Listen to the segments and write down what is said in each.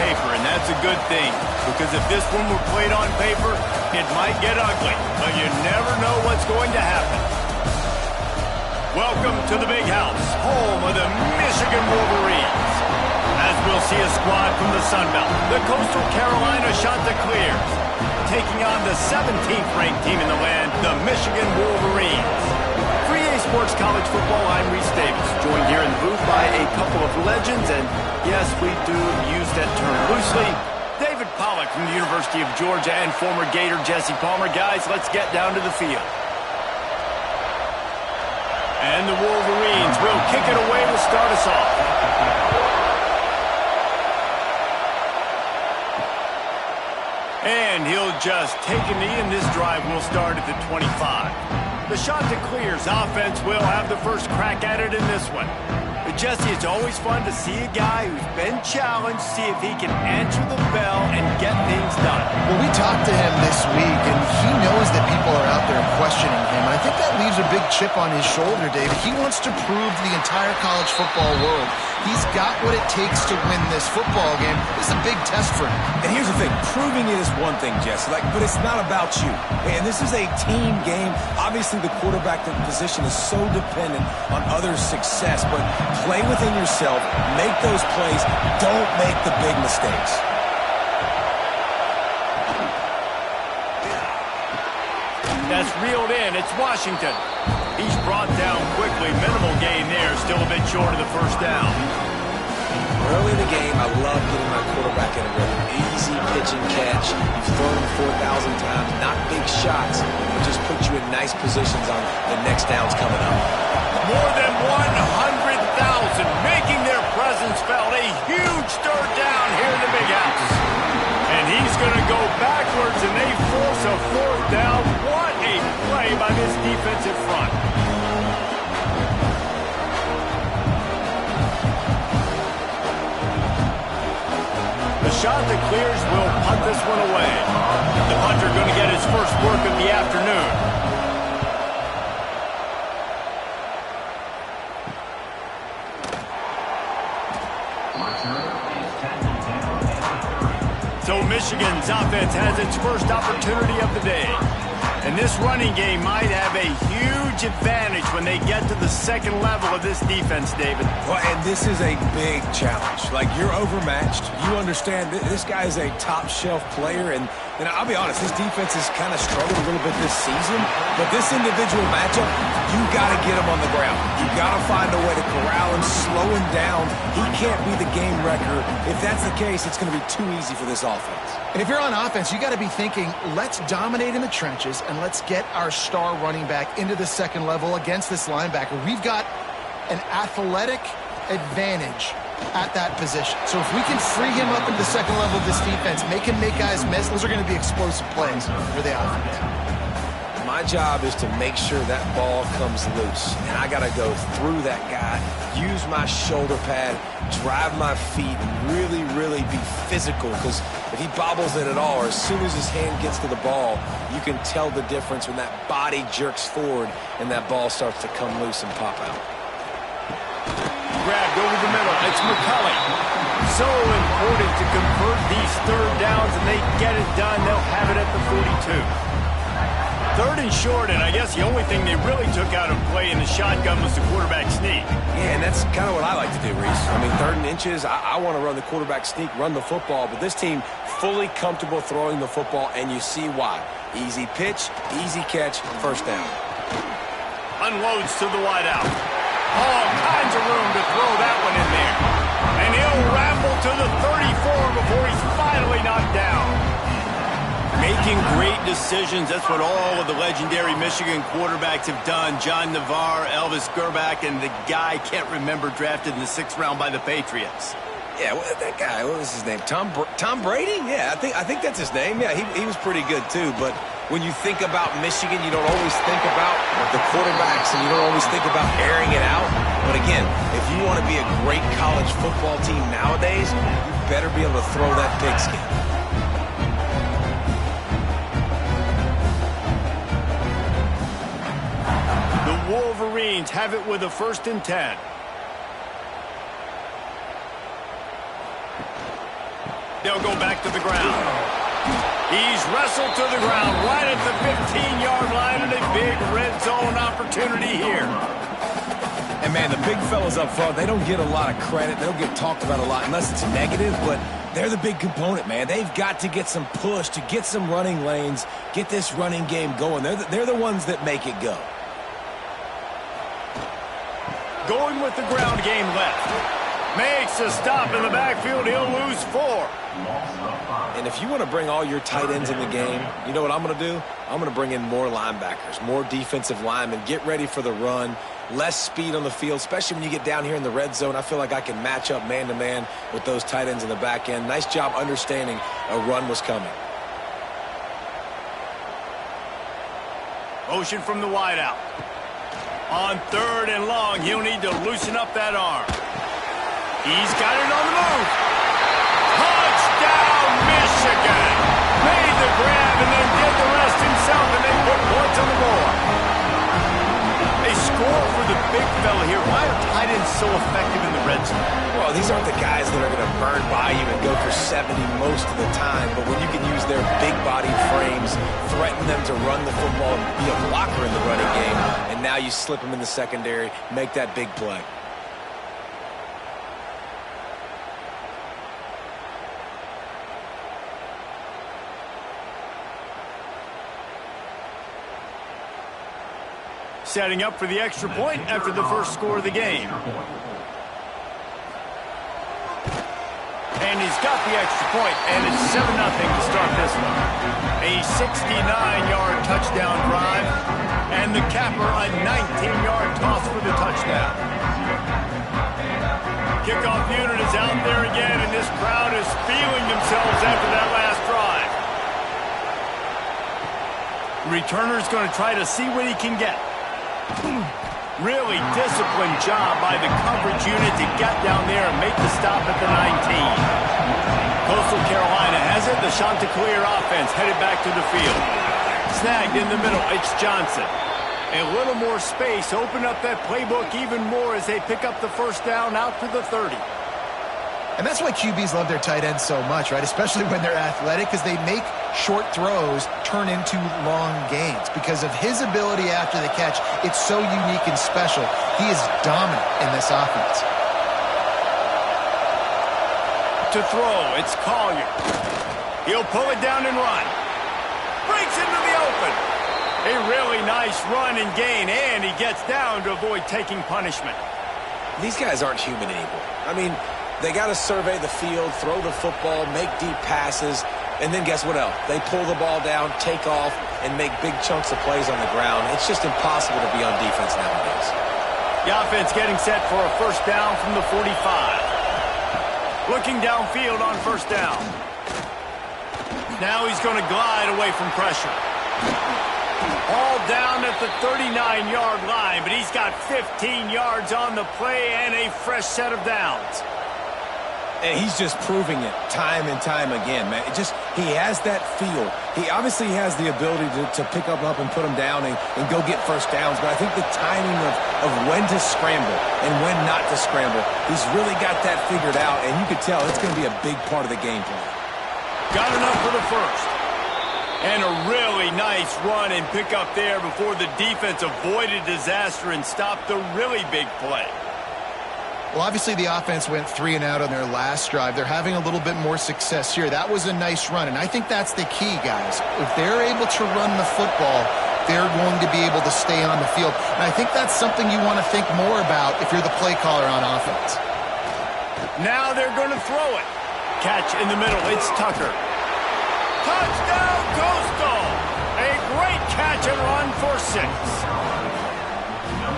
paper, and that's a good thing. Because if this one were played on paper, it might get ugly. But you never know what's going to happen. Welcome to the Big House, home of the Michigan Wolverines. As we'll see a squad from the Sun Belt, the Coastal Carolina Chanticleers, taking on the 17th ranked team in the land, the Michigan Wolverines. For EA Sports College Football, I'm Reese Davis, joined here in the booth by a couple of legends, and yes, we do use that term loosely. David Pollack from the University of Georgia and former Gator Jesse Palmer. Guys, let's get down to the field. And the Wolverines will kick it away to start us off. And he'll just take a knee, and this drive will start at the 25. The Chanticleers offense will have the first crack at it in this one. But Jesse, it's always fun to see a guy who's been challenged, see if he can answer the bell and get things done. Well, we talked to him this week, and he knows that people are out there questioning him. And I think that leaves a big chip on his shoulder, David. He wants to prove to the entire college football world he's got what it takes to win this football game. This is a big test for him. And here's the thing. Proving it is one thing, Jesse, but it's not about you. And this is a team game. Obviously, the quarterback position is so dependent on others' success, but play within yourself, make those plays, don't make the big mistakes. That's reeled in. It's Washington. He's brought down quickly. Minimal gain there. Still a bit short of the first down. Early in the game, I love getting my quarterback in a rhythm. Easy pitch and catch. You've thrown him 4,000 times. Not big shots, but just put you in nice positions on the next downs coming up. More than 100,000 making their presence felt. A huge third down here in the Big House. And he's going to go backwards, and they force a fourth down. What a play by this defensive front. The Chanticleers will punt this one away. The punter going to get his first work of the afternoon. So Michigan's offense has its first opportunity of the day. And this running game might have a huge advantage when they get to the second level of this defense, David. Well, and this is a big challenge. Like, you're overmatched. You understand this guy is a top-shelf player, and I'll be honest, this defense has kind of struggled a little bit this season. But this individual matchup, you got to get him on the ground. You got to find a way to corral him, slow him down. He can't be the game wrecker. If that's the case, it's going to be too easy for this offense. And if you're on offense, you got to be thinking, let's dominate in the trenches and let's get our star running back into the second level against this linebacker. We've got an athletic advantage at that position. So if we can free him up into the second level of this defense, make him make guys miss, those are going to be explosive plays for the offense. My job is to make sure that ball comes loose. And I got to go through that guy, use my shoulder pad, drive my feet, and really, really be physical. Because if he bobbles it at all, or as soon as his hand gets to the ball, you can tell the difference when that body jerks forward and that ball starts to come loose and pop out. Grabbed over the middle. It's McCulley. So important to convert these third downs, and they get it done. They'll have it at the 42. Third and short, and I guess the only thing they really took out of play in the shotgun was the quarterback sneak. Yeah, and that's kind of what I like to do, Reese. I mean, third and inches, I want to run the quarterback sneak, run the football, but this team fully comfortable throwing the football, and you see why. Easy pitch, easy catch, first down. Unloads to the wideout. All kinds of room to throw that one in there. And he'll ramble to the 34 before he's finally knocked down. Making great decisions, that's what all of the legendary Michigan quarterbacks have done. John Navarre, Elvis Gerbach, and the guy, can't remember, drafted in the 6th round by the Patriots. Yeah, that guy, what was his name? Tom Brady? Yeah, I think that's his name. Yeah, he was pretty good too. But when you think about Michigan, you don't always think about the quarterbacks, and you don't always think about airing it out. But again, if you want to be a great college football team nowadays, you better be able to throw that pigskin. The Wolverines have it with a 1st and 10. They'll go back to the ground. He's wrestled to the ground right at the 15-yard line, and a big red zone opportunity here. And, man, the big fellas up front, they don't get a lot of credit. They don't get talked about a lot unless it's negative, but they're the big component, man. They've got to get some push, to get some running lanes, get this running game going. They're the ones that make it go. Going with the ground game left. Makes a stop in the backfield. He'll lose 4. And if you want to bring all your tight ends in the game, you know what I'm going to do? I'm going to bring in more linebackers, more defensive linemen, get ready for the run, less speed on the field, especially when you get down here in the red zone. I feel like I can match up man-to-man with those tight ends in the back end. Nice job understanding a run was coming. Motion from the wideout. On 3rd and long, he'll need to loosen up that arm. He's got it on the move. Touchdown, Michigan. Made the grab and then did the rest himself, and they put points on the board. A score for the big fella here. Why are tight ends so effective in the red zone? Well, these aren't the guys that are going to burn by you and go for 70 most of the time, but when you can use their big-bodied frames, threaten them to run the football and be a blocker in the running game, and now you slip them in the secondary, make that big play. Setting up for the extra point after the first score of the game. And he's got the extra point, and it's 7-0 to start this one. A 69-yard touchdown drive, and the capper a 19-yard toss for the touchdown. Kickoff unit is out there again, and this crowd is feeling themselves after that last drive. Returner's going to try to see what he can get. Really disciplined job by the coverage unit to get down there and make the stop at the 19. Coastal Carolina has it. The Chanticleer offense headed back to the field. Snagged in the middle. It's Johnson. A little more space. Open up that playbook even more as they pick up the first down out to the 30. And that's why QBs love their tight ends so much, right? Especially when they're athletic, because they make short throws turn into long gains. Because of his ability after the catch, it's so unique and special. He is dominant in this offense. To throw, it's Collier. He'll pull it down and run. Breaks into the open. A really nice run and gain, and he gets down to avoid taking punishment. These guys aren't human anymore. I mean, they got to survey the field, throw the football, make deep passes, and then guess what else? They pull the ball down, take off, and make big chunks of plays on the ground. It's just impossible to be on defense nowadays. The offense getting set for a first down from the 45. Looking downfield on first down. Now he's going to glide away from pressure. All down at the 39-yard line, but he's got 15 yards on the play and a fresh set of downs. And he's just proving it time and time again, man. He has that feel. He obviously has the ability to pick up and put him down and go get first downs, but I think the timing of when to scramble and when not to scramble, he's really got that figured out, and you could tell it's going to be a big part of the game plan. Got enough for the first. And a really nice run and pick up there before the defense avoided disaster and stopped the really big play. Well, obviously the offense went 3 and out on their last drive. They're having a little bit more success here. That was a nice run, and I think that's the key, guys. If they're able to run the football, they're going to be able to stay on the field. And I think that's something you want to think more about if you're the play caller on offense. Now they're going to throw it. Catch in the middle. It's Tucker. Touchdown, Coastal! A great catch and run for 6.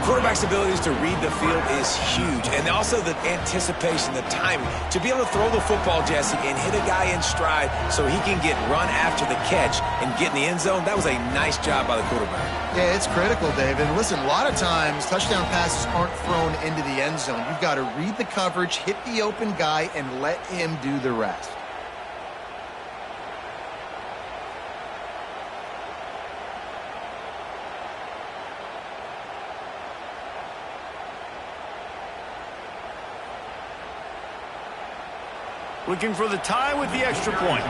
Quarterback's abilities to read the field is huge, and also the anticipation, the timing. To be able to throw the football, Jesse, and hit a guy in stride so he can get run after the catch and get in the end zone, that was a nice job by the quarterback. Yeah, it's critical, Dave. And listen, a lot of times touchdown passes aren't thrown into the end zone. You've got to read the coverage, hit the open guy, and let him do the rest. Looking for the tie with the extra point.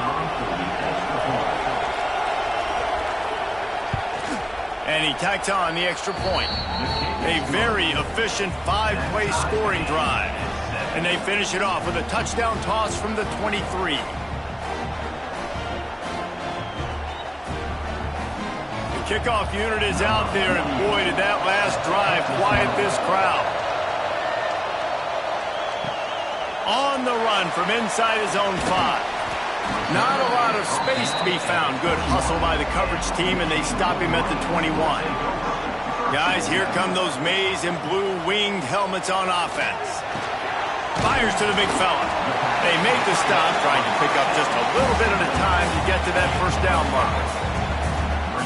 And he tacks on the extra point. A very efficient 5-play scoring drive. And they finish it off with a touchdown toss from the 23. The kickoff unit is out there, and boy, did that last drive quiet this crowd. On the run from inside his own 5. Not a lot of space to be found. Good hustle by the coverage team, and they stop him at the 21. Guys, here come those maize and blue winged helmets on offense. Fires to the big fella. They make the stop, trying to pick up just a little bit at a time to get to that first down marker.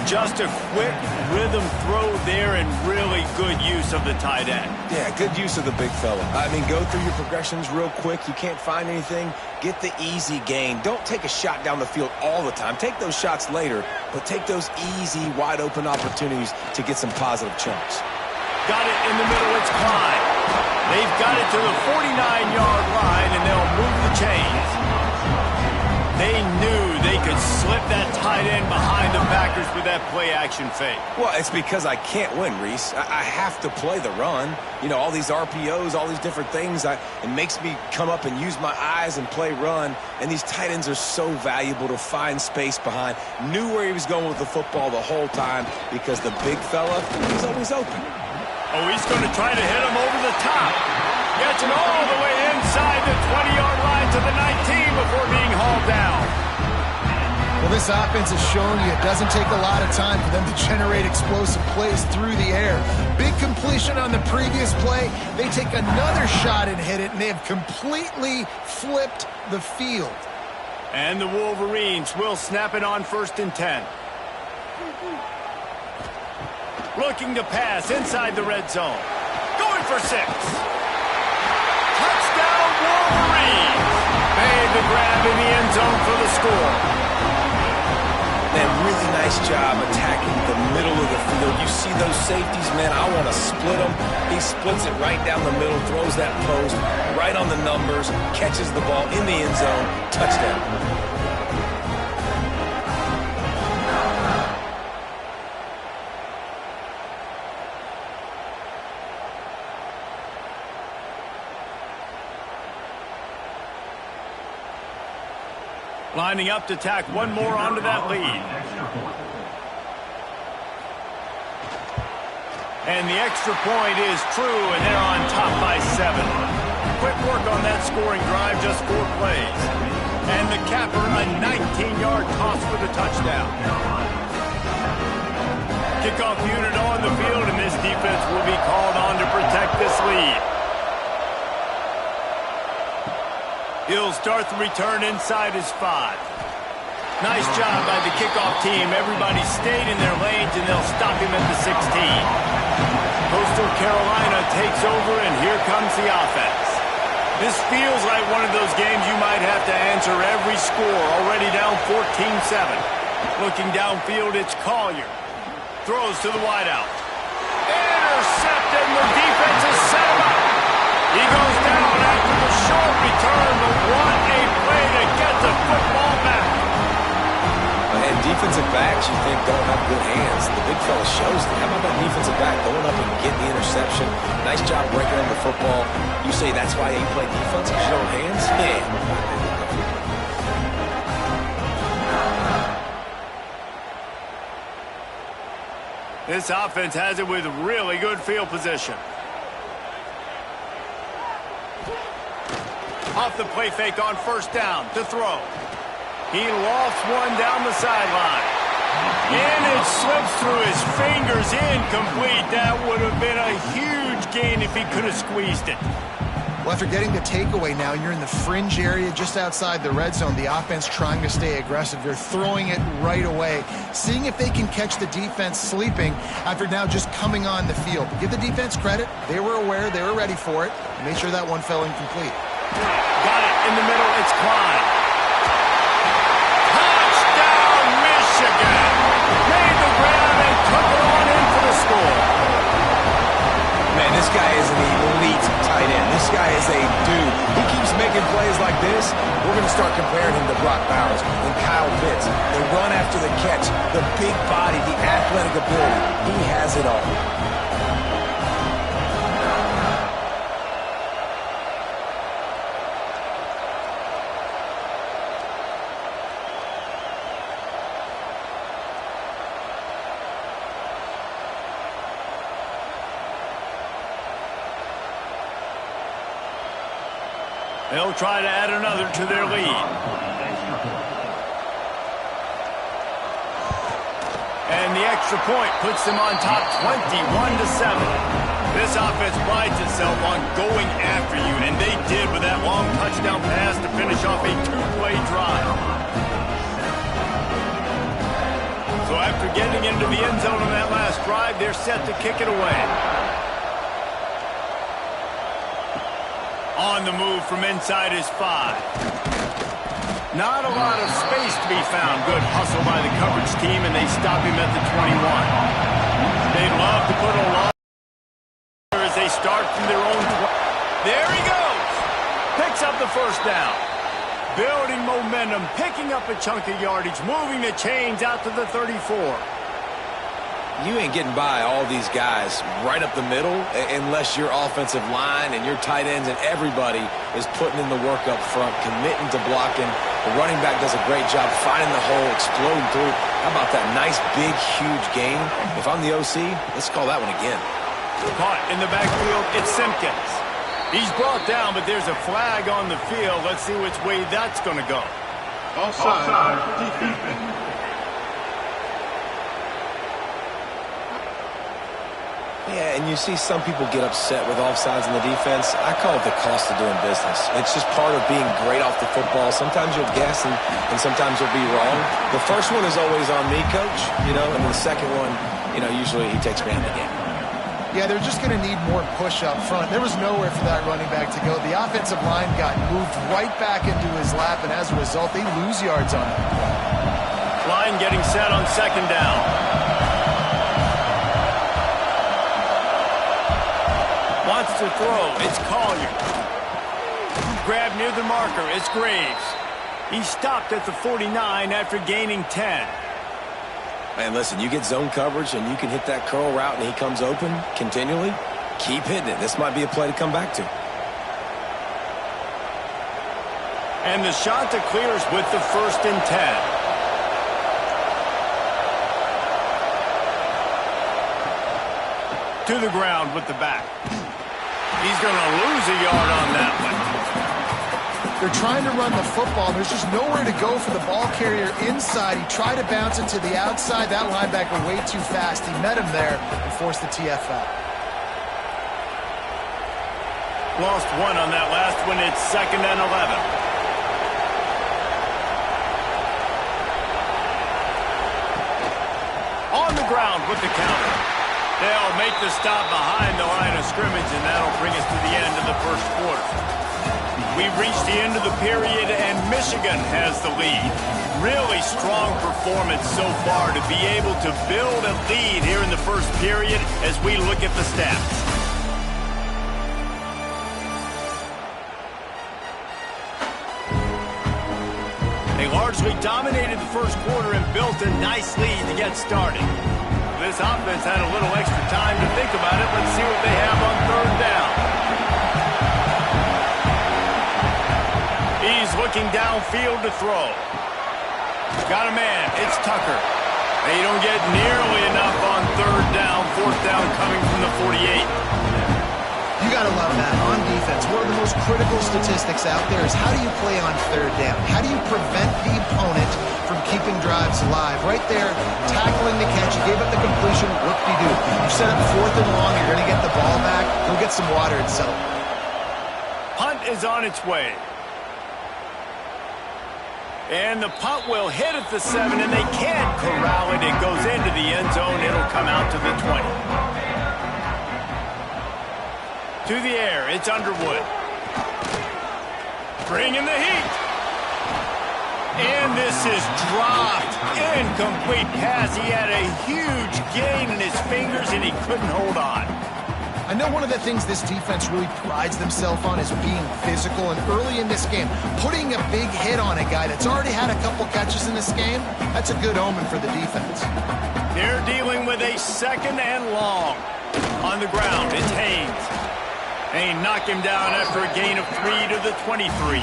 Just a quick rhythm throw there and really good use of the tight end. Yeah, good use of the big fella. I mean, go through your progressions real quick. You can't find anything. Get the easy gain. Don't take a shot down the field all the time. Take those shots later, but take those easy, wide-open opportunities to get some positive chunks. Got it in the middle. It's Klein. They've got it to the 49-yard line, and they'll move the chains. They knew they could slip that tight end behind the backers with that play-action fake. Well, it's because I can't win, Reese. I have to play the run. You know, all these RPOs, all these different things, it makes me come up and use my eyes and play run. And these tight ends are so valuable to find space behind. Knew where he was going with the football the whole time because the big fella, he's always open. Oh, he's going to try to hit him over the top. Gets him all the way inside the 20-yard line to the 19 before being hauled down. Well, this offense has shown you it doesn't take a lot of time for them to generate explosive plays through the air. Big completion on the previous play. They take another shot and hit it, and they have completely flipped the field. And the Wolverines will snap it on 1st and 10. Looking to pass inside the red zone. Going for 6. Touchdown Wolverines. Made the grab in the end zone for the score. Man, really nice job attacking the middle of the field. You see those safeties, man, I want to split them. He splits it right down the middle, throws that post right on the numbers, catches the ball in the end zone, touchdown. Lining up to tack one more onto that lead. And the extra point is true, and they're on top by 7. Quick work on that scoring drive, just 4 plays. And the capper, a 19-yard toss for the touchdown. Kickoff unit on the field, and this defense will be called on to protect this lead. He'll start the return inside his 5. Nice job by the kickoff team. Everybody stayed in their lanes, and they'll stop him at the 16. Coastal Carolina takes over, and here comes the offense. This feels like one of those games you might have to answer every score. Already down 14-7. Looking downfield, it's Collier. Throws to the wideout. Intercepted, and the defense is set him up. He goes down after the short return, but what a play to get the football back. And defensive backs, you think, don't have good hands. The big fella shows them. How about that defensive back going up and getting the interception? Nice job breaking on the football. You say that's why you play defense, because you don't have hands? Yeah. This offense has it with really good field position. Off the play fake on 1st down to throw. He lofts one down the sideline. And it slips through his fingers, incomplete. That would have been a huge gain if he could have squeezed it. Well, after getting the takeaway now, you're in the fringe area just outside the red zone. The offense trying to stay aggressive. They're throwing it right away, seeing if they can catch the defense sleeping after now just coming on the field. But give the defense credit. They were aware. They were ready for it. Made sure that one fell incomplete. Got it in the middle. It's Klein. Touchdown, Michigan. Made the grab and took it on in for the score. Man, this guy is an elite tight end. This guy is a dude. He keeps making plays like this, we're going to start comparing him to Brock Bowers and Kyle Pitts. The run after the catch, the big body, the athletic ability. He has it all. They'll try to add another to their lead. And the extra point puts them on top 21-7. This offense prides itself on going after you, and they did with that long touchdown pass to finish off a two-play drive. So after getting into the end zone on that last drive, they're set to kick it away. On the move from inside his 5. Not a lot of space to be found. Good hustle by the coverage team, and they stop him at the 21. They'd love to put a long as they start from their own 20. There he goes. Picks up the first down. Building momentum, picking up a chunk of yardage, moving the chains out to the 34. You ain't getting by all these guys right up the middle unless your offensive line and your tight ends and everybody is putting in the work up front, committing to blocking. The running back does a great job finding the hole, exploding through. How about that nice, big, huge gain? If I'm the OC, let's call that one again. Caught in the backfield, it's Simpkins. He's brought down, but there's a flag on the field. Let's see which way that's going to go. Offside. Defense. Yeah, and you see some people get upset with offsides in the defense. I call it the cost of doing business. It's just part of being great off the football. Sometimes you'll guess and sometimes you'll be wrong. The first one is always on me, Coach, and the second one, usually he takes me out of the game. Yeah, they're just going to need more push up front. There was nowhere for that running back to go. The offensive line got moved right back into his lap, and as a result, they lose yards on it. Line getting set on second down. Wants to throw. It's Collier. Grab near the marker. It's Graves. He stopped at the 49 after gaining 10. Man, listen, you get zone coverage and you can hit that curl route and he comes open continually. Keep hitting it. This might be a play to come back to. And the shot to clears with the 1st and 10. To the ground with the back. He's going to lose a yard on that one. They're trying to run the football. There's just nowhere to go for the ball carrier inside. He tried to bounce it to the outside. That linebacker way too fast. He met him there and forced the TFL. Lost one on that last one. It's 2nd and 11. On the ground with the counter. They'll make the stop behind the line of scrimmage, and that'll bring us to the end of the first quarter. We've reached the end of the period, and Michigan has the lead. Really strong performance so far to be able to build a lead here in the first period as we look at the stats. They largely dominated the first quarter and built a nice lead to get started. This offense had a little extra time to think about it. Let's see what they have on 3rd down. He's looking downfield to throw. Got a man. It's Tucker. They don't get nearly enough on 3rd down. 4th down coming from the 48. You got to love that. On defense, one of the most critical statistics out there is how do you play on 3rd down? How do you prevent the opponent from keeping drives alive? Right there, tackling the catch. You gave up the completion. Whoop-de-doo. You set up 4th and long. You're going to get the ball back. Go get some water and settle. Punt is on its way. And the punt will hit at the 7, and they can't corral it. It goes into the end zone. It'll come out to the 20. To the air, it's Underwood. Bringing the heat. And this is dropped. Incomplete pass. He had a huge gain in his fingers, and he couldn't hold on. I know one of the things this defense really prides themselves on is being physical, and early in this game, putting a big hit on a guy that's already had a couple catches in this game, that's a good omen for the defense. They're dealing with a 2nd and long. On the ground, it's Haynes. Haynes knocked him down after a gain of 3 to the 23.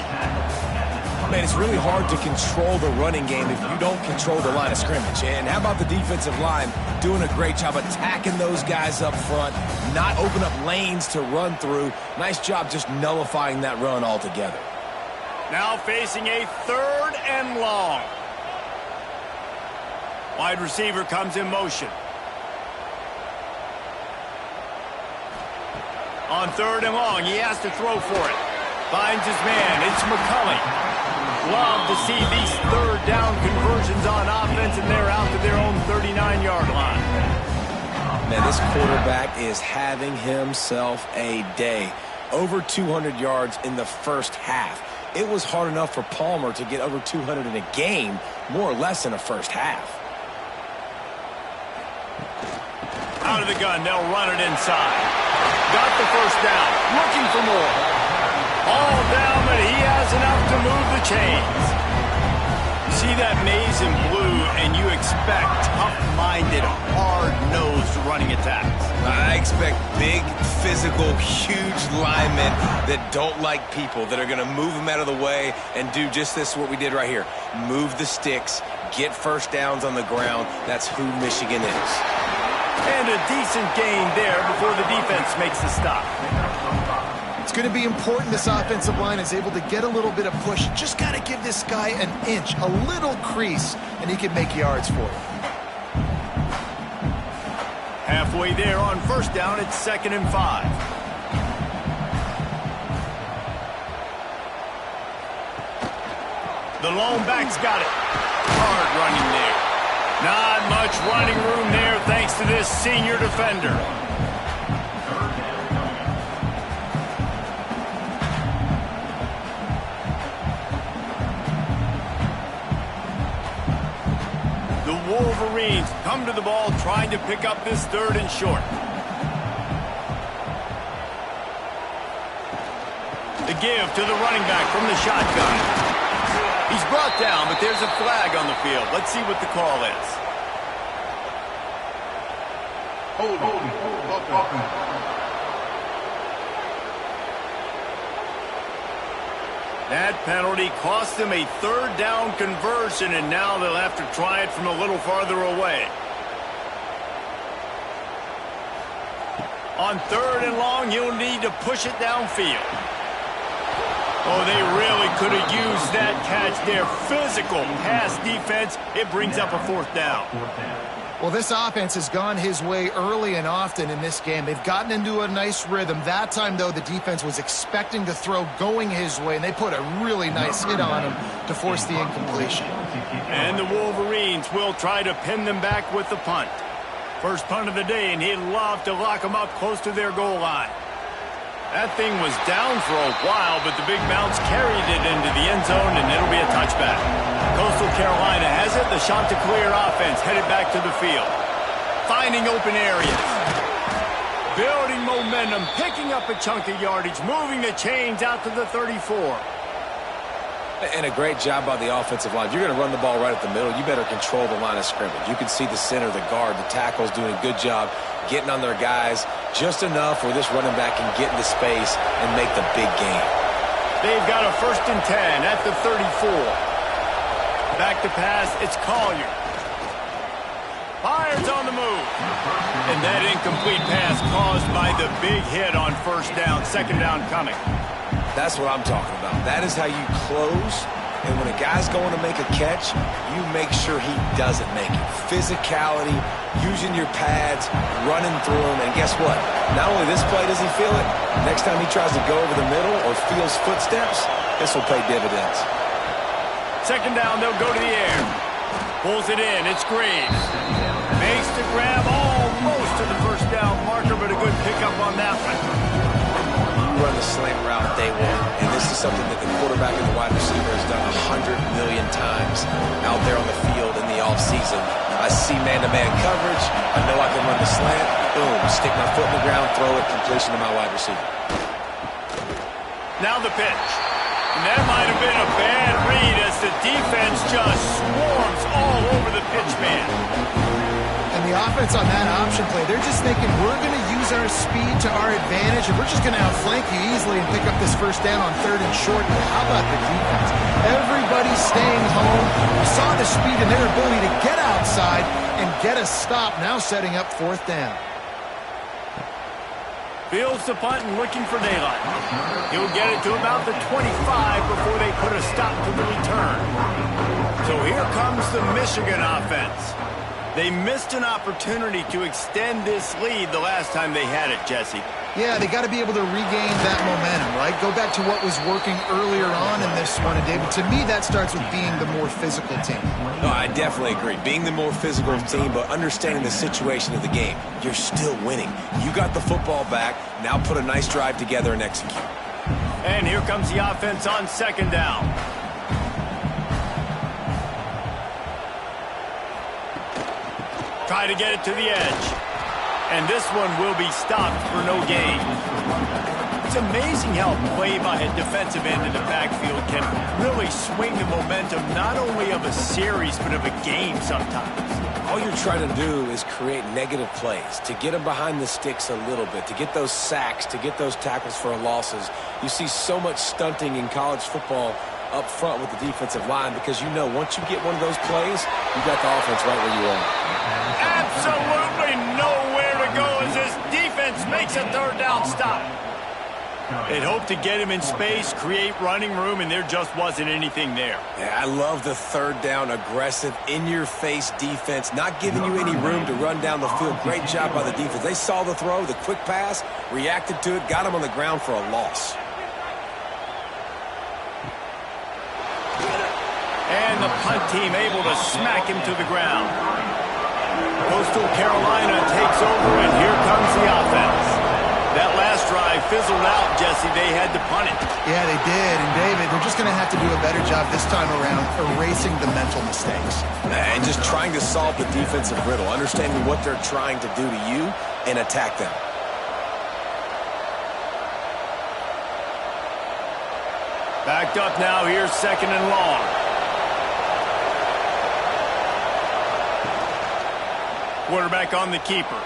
Man, it's really hard to control the running game if you don't control the line of scrimmage. And how about the defensive line doing a great job attacking those guys up front, not open up lanes to run through. Nice job just nullifying that run altogether. Now facing a 3rd and long. Wide receiver comes in motion. On 3rd and long, he has to throw for it. Finds his man. It's McCulley. Love to see these 3rd down conversions on offense, and they're out to their own 39-yard line. Man, this quarterback is having himself a day. Over 200 yards in the first half. It was hard enough for Palmer to get over 200 in a game, more or less in a first half. Out of the gun, they'll run it inside. Got the first down, looking for more. All down, but he has enough to move the chains. You see that maze in blue, and you expect tough-minded, hard-nosed running attacks. I expect big, physical, huge linemen that don't like people, that are going to move them out of the way and do just this, what we did right here. Move the sticks, get first downs on the ground. That's who Michigan is. And a decent gain there before the defense makes the stop. It's going to be important this offensive line is able to get a little bit of push. Just got to give this guy an inch, a little crease, and he can make yards for you. Halfway there on first down, it's 2nd and 5. The lone back's got it. Hard running there. Not much running room there thanks to this senior defender. Wolverines come to the ball trying to pick up this 3rd and short. The give to the running back from the shotgun. He's brought down, but there's a flag on the field. Let's see what the call is. Holding. That penalty cost them a 3rd down conversion, and now they'll have to try it from a little farther away. On 3rd and long, you'll need to push it downfield. Oh, they really could have used that catch there. Physical pass defense. It brings up a 4th down. Well, this offense has gone his way early and often in this game. They've gotten into a nice rhythm. That time, though, the defense was expecting to throw going his way, and they put a really nice hit on him to force the incompletion. And the Wolverines will try to pin them back with the punt. First punt of the day, and he'd love to lock them up close to their goal line. That thing was down for a while, but the big bounce carried it into the end zone, and it'll be a touchback. Coastal Carolina has it. The Chanticleer offense headed back to the field. Finding open areas. Building momentum, picking up a chunk of yardage, moving the chains out to the 34. And a great job by the offensive line. If you're going to run the ball right at the middle, you better control the line of scrimmage. You can see the center, the guard, the tackles doing a good job getting on their guys just enough where this running back can get into space and make the big game. They've got a 1st and 10 at the 34. Back to pass, it's Collier. Fires on the move. And that incomplete pass caused by the big hit on first down, 2nd down coming. That's what I'm talking about. That is how you close. And when a guy's going to make a catch, you make sure he doesn't make it. Physicality, using your pads, running through them. And guess what? Not only this play does he feel it, next time he tries to go over the middle or feels footsteps, this will pay dividends. 2nd down, they'll go to the air. Pulls it in, it's Graves. Makes the grab almost to the first down marker, but a good pickup on that one. Run the slant route day one, and this is something that the quarterback and the wide receiver has done 100 million times out there on the field in the offseason. I see man-to-man coverage. I know I can run the slant. Boom, stick my foot in the ground, throw it, completion to my wide receiver. Now the pitch. And that might have been a bad read as the defense just swarms all over the pitch man. And the offense on that option play, they're just thinking we're going to use our speed to our advantage and we're just going to outflank you easily and pick up this first down on 3rd and short. But how about the defense? Everybody's staying home. We saw the speed and their ability to get outside and get a stop, now setting up 4th down. Fields the punt and looking for daylight. He'll get it to about the 25 before they put a stop to the return. So here comes the Michigan offense. They missed an opportunity to extend this lead the last time they had it, Jesse. Yeah, they got to be able to regain that momentum, right? Go back to what was working earlier on in this one. And, David, to me, that starts with being the more physical team. No, I definitely agree. Being the more physical team, but understanding the situation of the game. You're still winning. You got the football back. Now put a nice drive together and execute. And here comes the offense on 2nd down. Try to get it to the edge. And this one will be stopped for no gain. It's amazing how play by a defensive end in the backfield can really swing the momentum not only of a series but of a game sometimes. All you're trying to do is create negative plays, to get them behind the sticks a little bit, to get those sacks, to get those tackles for losses. You see so much stunting in college football up front with the defensive line because you know once you get one of those plays, you got the offense right where you are. Absolutely nowhere to go as this defense makes a 3rd down stop. They'd hoped to get him in space, create running room, and there just wasn't anything there. Yeah, I love the 3rd down, aggressive, in-your-face defense, not giving you any room to run down the field. Great job by the defense. They saw the throw, the quick pass, reacted to it, got him on the ground for a loss. And the punt team able to smack him to the ground. Coastal Carolina takes over, and here comes the offense. That last drive fizzled out, Jesse. They had to punt it. Yeah, they did. And, David, they're just going to have to do a better job this time around erasing the mental mistakes. And just trying to solve the defensive riddle, understanding what they're trying to do to you and attack them. Backed up now. Here's 2nd and long. Quarterback on the keeper.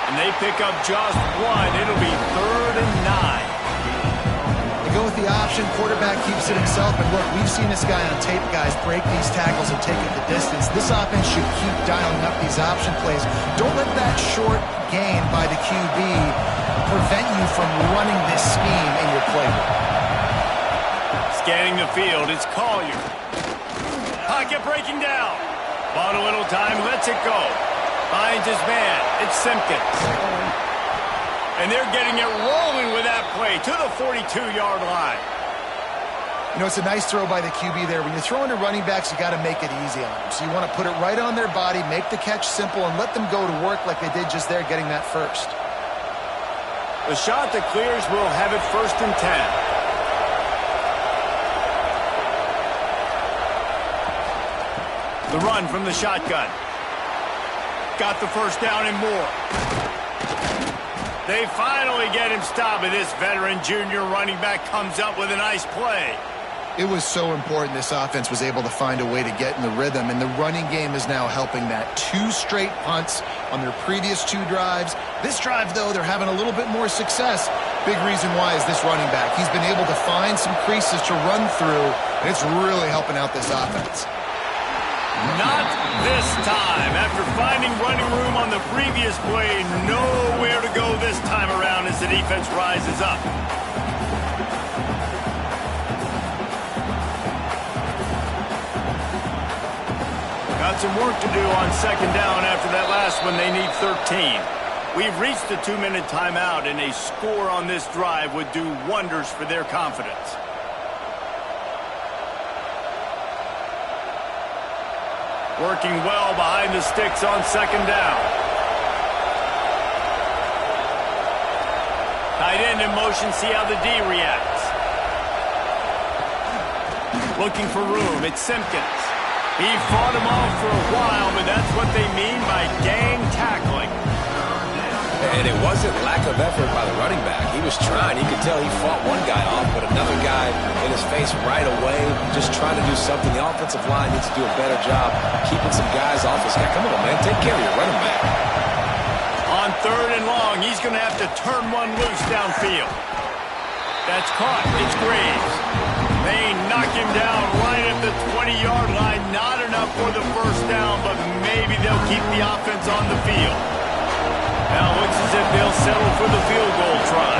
And they pick up just one. It'll be 3rd and 9. They go with the option. Quarterback keeps it himself. And look, we've seen this guy on tape, guys, break these tackles and take it the distance. This offense should keep dialing up these option plays. Don't let that short gain by the QB prevent you from running this scheme in your playbook. Scanning the field, it's Collier. Pocket breaking down. Bought a little time, lets it go. Finds his man, it's Simpkins. And they're getting it rolling with that play to the 42-yard line. You know, it's a nice throw by the QB there. When you're throwing to running backs, you got to make it easy on them. So you want to put it right on their body, make the catch simple, and let them go to work like they did just there, getting that first. The shot that clears will have it 1st and 10. The run from the shotgun. Got the first down and more. They finally get him stopped, and this veteran junior running back comes up with a nice play. It was so important this offense was able to find a way to get in the rhythm, and the running game is now helping that. 2 straight punts on their previous 2 drives. This drive, though, they're having a little bit more success. Big reason why is this running back. He's been able to find some creases to run through, and it's really helping out this offense. Not this time. After finding running room on the previous play, nowhere to go this time around as the defense rises up. Got some work to do on 2nd down after that last one. They need 13. We've reached the 2-minute timeout, and a score on this drive would do wonders for their confidence. Working well behind the sticks on 2nd down. Tight end in motion, see how the D reacts. Looking for room, it's Simpkins. He fought him off for a while, but that's what they mean by gang tackling. And it wasn't lack of effort by the running back. He was trying. You could tell he fought one guy off, but another guy in his face right away, just trying to do something. The offensive line needs to do a better job keeping some guys off his guy. Come on, man. Take care of your running back. On 3rd and long, he's going to have to turn one loose downfield. That's caught. It's Graves. They knock him down right at the 20-yard line. Not enough for the first down, but maybe they'll keep the offense on the field. Now it looks as if they'll settle for the field goal try.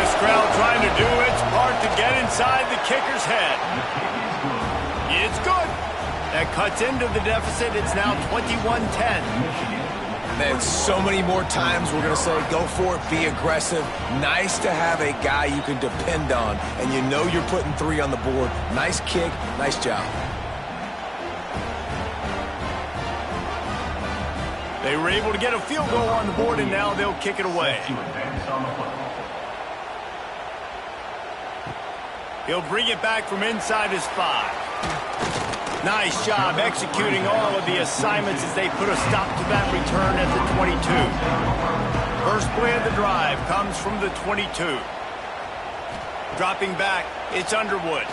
This crowd trying to do its part to get inside the kicker's head. It's good. That cuts into the deficit. It's now 21-10. Man, so many more times we're going to say, go for it, be aggressive. Nice to have a guy you can depend on, and you know you're putting 3 on the board. Nice kick, nice job. They were able to get a field goal on the board, and now they'll kick it away. He'll bring it back from inside his 5. Nice job executing all of the assignments as they put a stop to that return at the 22. First play of the drive comes from the 22. Dropping back, it's Underwood.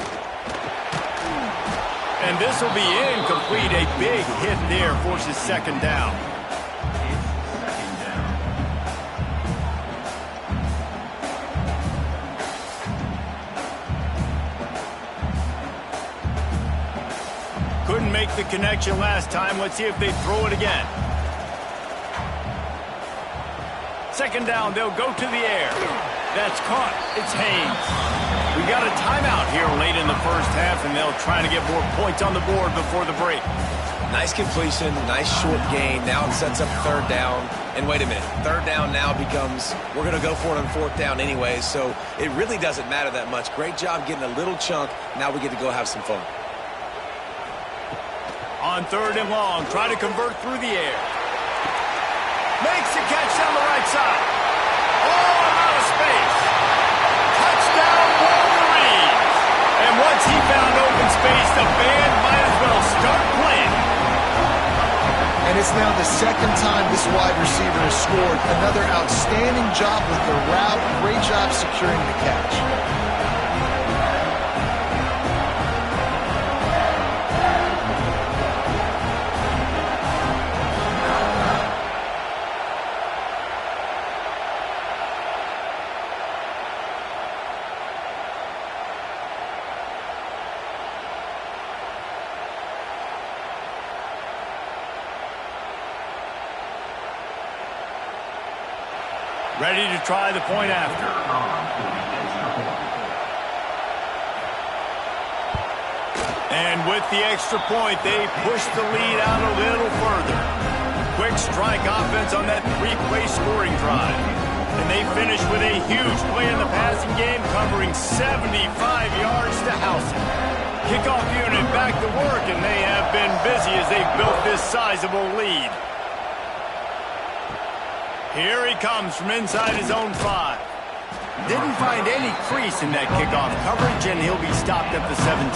And this will be incomplete. A big hit there forces 2nd down. Couldn't make the connection last time. Let's see if they throw it again. 2nd down, they'll go to the air. That's caught. It's Haynes. We got a timeout here late in the first half, and they'll try to get more points on the board before the break. Nice completion, nice short gain. Now it sets up 3rd down. And wait a minute, 3rd down now becomes, we're going to go for it on 4th down anyway, so it really doesn't matter that much. Great job getting a little chunk. Now we get to go have some fun. On 3rd and long, try to convert through the air. Makes the catch down the right side. Oh, out of space. Touchdown, Wolverines. And once he found open space, the band might as well start playing. And it's now the 2nd time this wide receiver has scored. Another outstanding job with the route. Great job securing the catch. Ready to try the point after. And with the extra point, they push the lead out a little further. Quick strike offense on that 3-play scoring drive. And they finish with a huge play in the passing game, covering 75 yards to house it. Kickoff unit back to work, and they have been busy as they've built this sizable lead. Here he comes from inside his own 5. Didn't find any crease in that kickoff coverage, and he'll be stopped at the 17.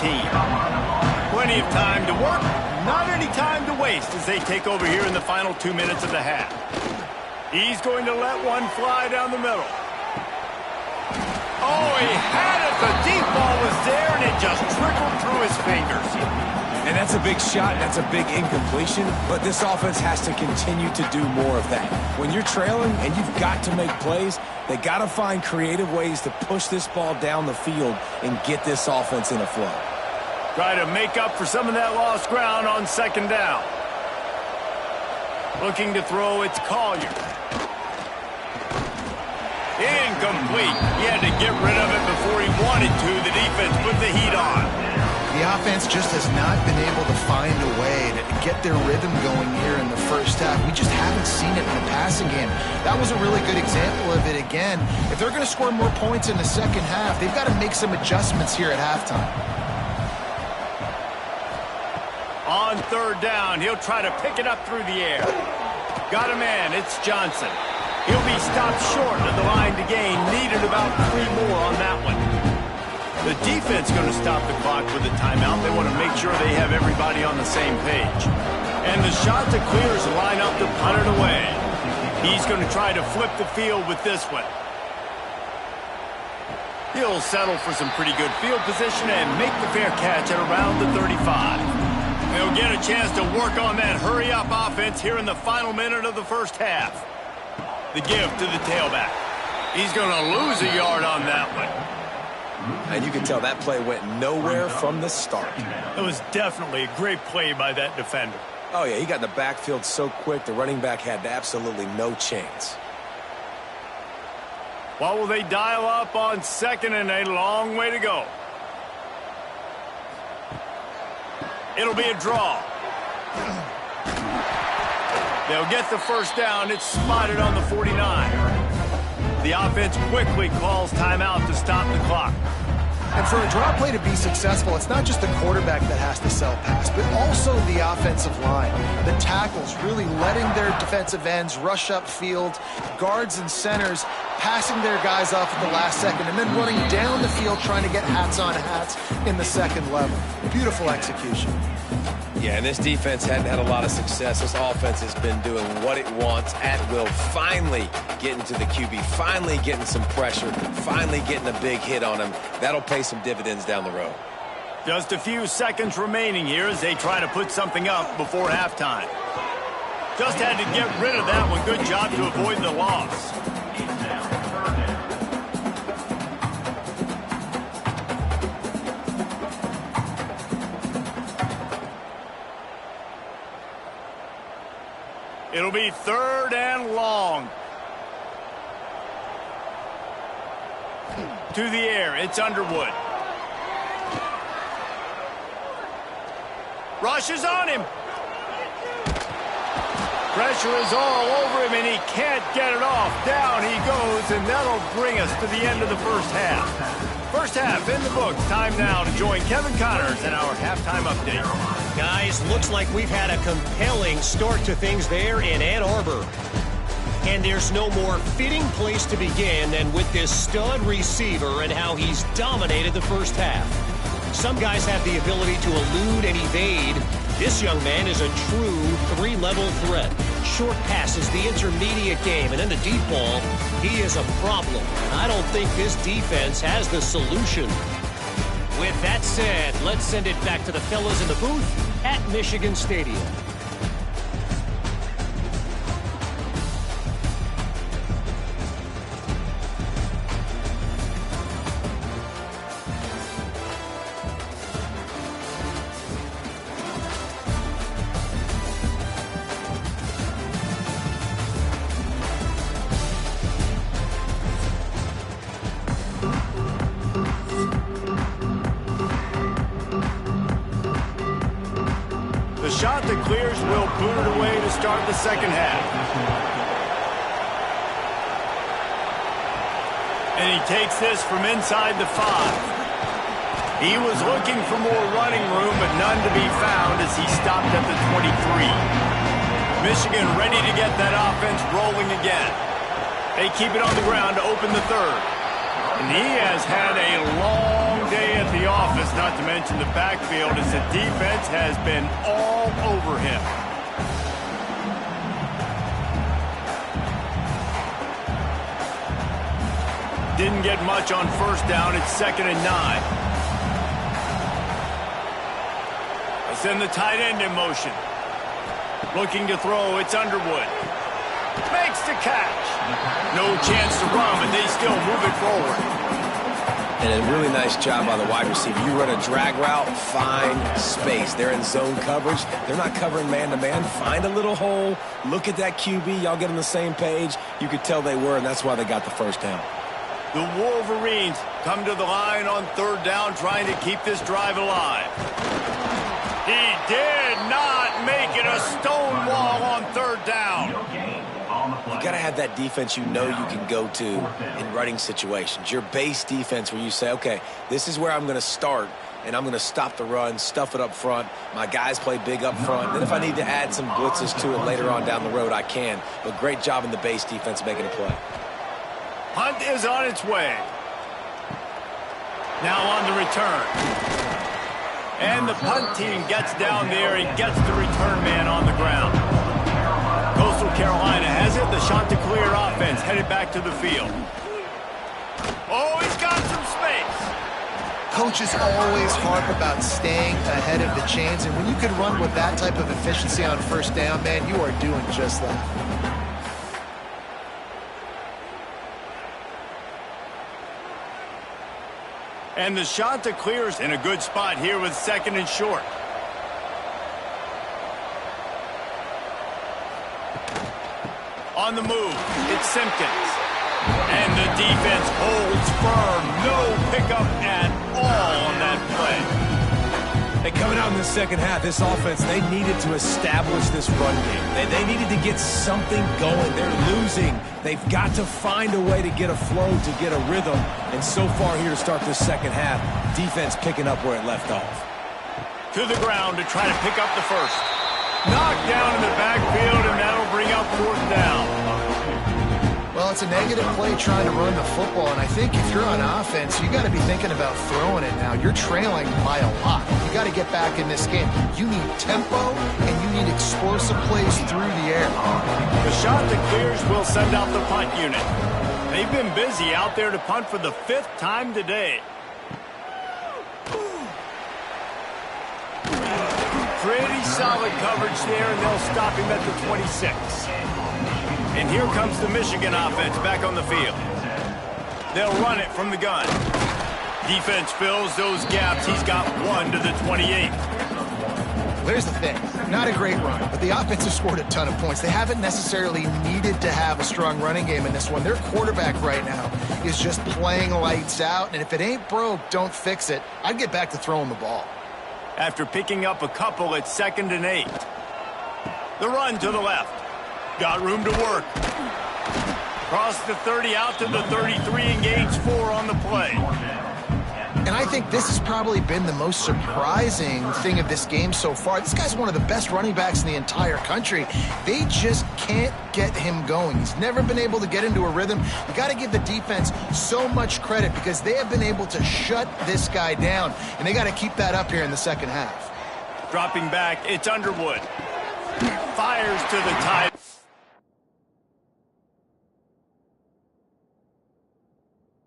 Plenty of time to work, not any time to waste as they take over here in the final 2 minutes of the half. He's going to let one fly down the middle. Oh, he had it. The deep ball was there, and it just trickled through his fingers. And that's a big shot, that's a big incompletion, but this offense has to continue to do more of that. When you're trailing and you've got to make plays, they got to find creative ways to push this ball down the field and get this offense in a flow. Try to make up for some of that lost ground on 2nd down. Looking to throw, it's Collier. Incomplete. He had to get rid of it before he wanted to. The defense put the heat on. The offense just has not been able to find a way to get their rhythm going here in the first half. We just haven't seen it in the passing game. That was a really good example of it again. If they're going to score more points in the second half, they've got to make some adjustments here at halftime. On 3rd down, he'll try to pick it up through the air. Got a man, it's Johnson. He'll be stopped short of the line to gain. Needed about 3 more on that one. The defense going to stop the clock with a timeout. They want to make sure they have everybody on the same page. And the shot to clears line up to punt it away. He's going to try to flip the field with this one. He'll settle for some pretty good field position and make the fair catch at around the 35. They'll get a chance to work on that hurry-up offense here in the final minute of the first half. The give to the tailback. He's going to lose a yard on that one. And you can tell that play went nowhere from the start. It was definitely a great play by that defender. Oh, yeah, he got in the backfield so quick, the running back had absolutely no chance. What will they dial up on second and a long way to go? It'll be a draw. They'll get the first down. It's spotted on the 49. The offense quickly calls timeout to stop the clock. And for a draw play to be successful, it's not just the quarterback that has to sell pass, but also the offensive line. The tackles really letting their defensive ends rush upfield, guards and centers passing their guys off at the last second, and then running down the field trying to get hats on hats in the second level. Beautiful execution. Yeah, and this defense hadn't had a lot of success. This offense has been doing what it wants at will. Finally getting to the QB, finally getting some pressure, finally getting a big hit on him. That'll pay some dividends down the road. Just a few seconds remaining here as they try to put something up before halftime. Just had to get rid of that one. Good job to avoid the loss. It'll be third and long. To the air, it's Underwood. Rushes on him. Pressure is all over him, and he can't get it off. Down he goes, and that'll bring us to the end of the first half. First half in the books. Time now to join Kevin Connors in our halftime update. Guys, looks like we've had a compelling start to things there in Ann Arbor. And there's no more fitting place to begin than with this stud receiver and how he's dominated the first half. Some guys have the ability to elude and evade. This young man is a true three-level threat. Short passes, the intermediate game, and then the deep ball, he is a problem. I don't think this defense has the solution. With that said, let's send it back to the fellas in the booth at Michigan Stadium. The shot that clears will boot it away to start the second half. And he takes this from inside the 5. He was looking for more running room, but none to be found as he stopped at the 23. Michigan ready to get that offense rolling again. They keep it on the ground to open the third. And he has had a long day at the office, not to mention the backfield, as the defense has been all over him. Didn't get much on first down. It's 2nd and 9. They send the tight end in motion. Looking to throw, it's Underwood. Makes the catch. No chance to run, but they still move it forward. And a really nice job by the wide receiver. You run a drag route, find space. They're in zone coverage. They're not covering man-to-man. Find a little hole. Look at that QB. Y'all get on the same page. You could tell they were, and that's why they got the first down. The Wolverines come to the line on third down, trying to keep this drive alive. He did not make it a stone wall on third down. You got to have that defense you know you can go to in running situations. Your base defense where you say, okay, this is where I'm going to start, and I'm going to stop the run, stuff it up front. My guys play big up front. Then if I need to add some blitzes to it later on down the road, I can. But great job in the base defense making a play. Hunt is on its way. Now on the return. And the punt team gets down there and gets the return man on the ground. Coastal Carolina has it. The shot to clear offense headed back to the field. Oh, he's got some space. Coaches always harp about staying ahead of the chains, and when you can run with that type of efficiency on first down, man, you are doing just that. And the shot to clears in a good spot here with 2nd and short. On the move, it's Simpkins. And the defense holds firm. No pickup at all on that play. Hey, coming out in the second half, this offense, they needed to establish this run game. They needed to get something going. They're losing. They've got to find a way to get a flow, to get a rhythm. And so far here to start this second half, defense picking up where it left off. To the ground to try to pick up the first. Knocked down in the backfield, and that'll bring up 4th down. Well, it's a negative play trying to run the football, and I think if you're on offense, you got to be thinking about throwing it now. You're trailing by a lot. You got to get back in this game. You need tempo, and you need explosive plays through the air. The shot that clears will send out the punt unit. They've been busy out there to punt for the 5th time today. Pretty solid coverage there, and they'll stop him at the 26. And here comes the Michigan offense back on the field. They'll run it from the gun. Defense fills those gaps. He's got 1 to the 28. Here's the thing. Not a great run, but the offense has scored a ton of points. They haven't necessarily needed to have a strong running game in this one. Their quarterback right now is just playing lights out, and if it ain't broke, don't fix it. I'd get back to throwing the ball. After picking up a couple, it's 2nd and 8. The run to the left. Got room to work. Cross the 30 out to the 33 and gains 4 on the play. And I think this has probably been the most surprising thing of this game so far. This guy's one of the best running backs in the entire country. They just can't get him going. He's never been able to get into a rhythm. You got to give the defense so much credit because they have been able to shut this guy down, and they got to keep that up here in the second half. Dropping back, it's Underwood. Fires to the tight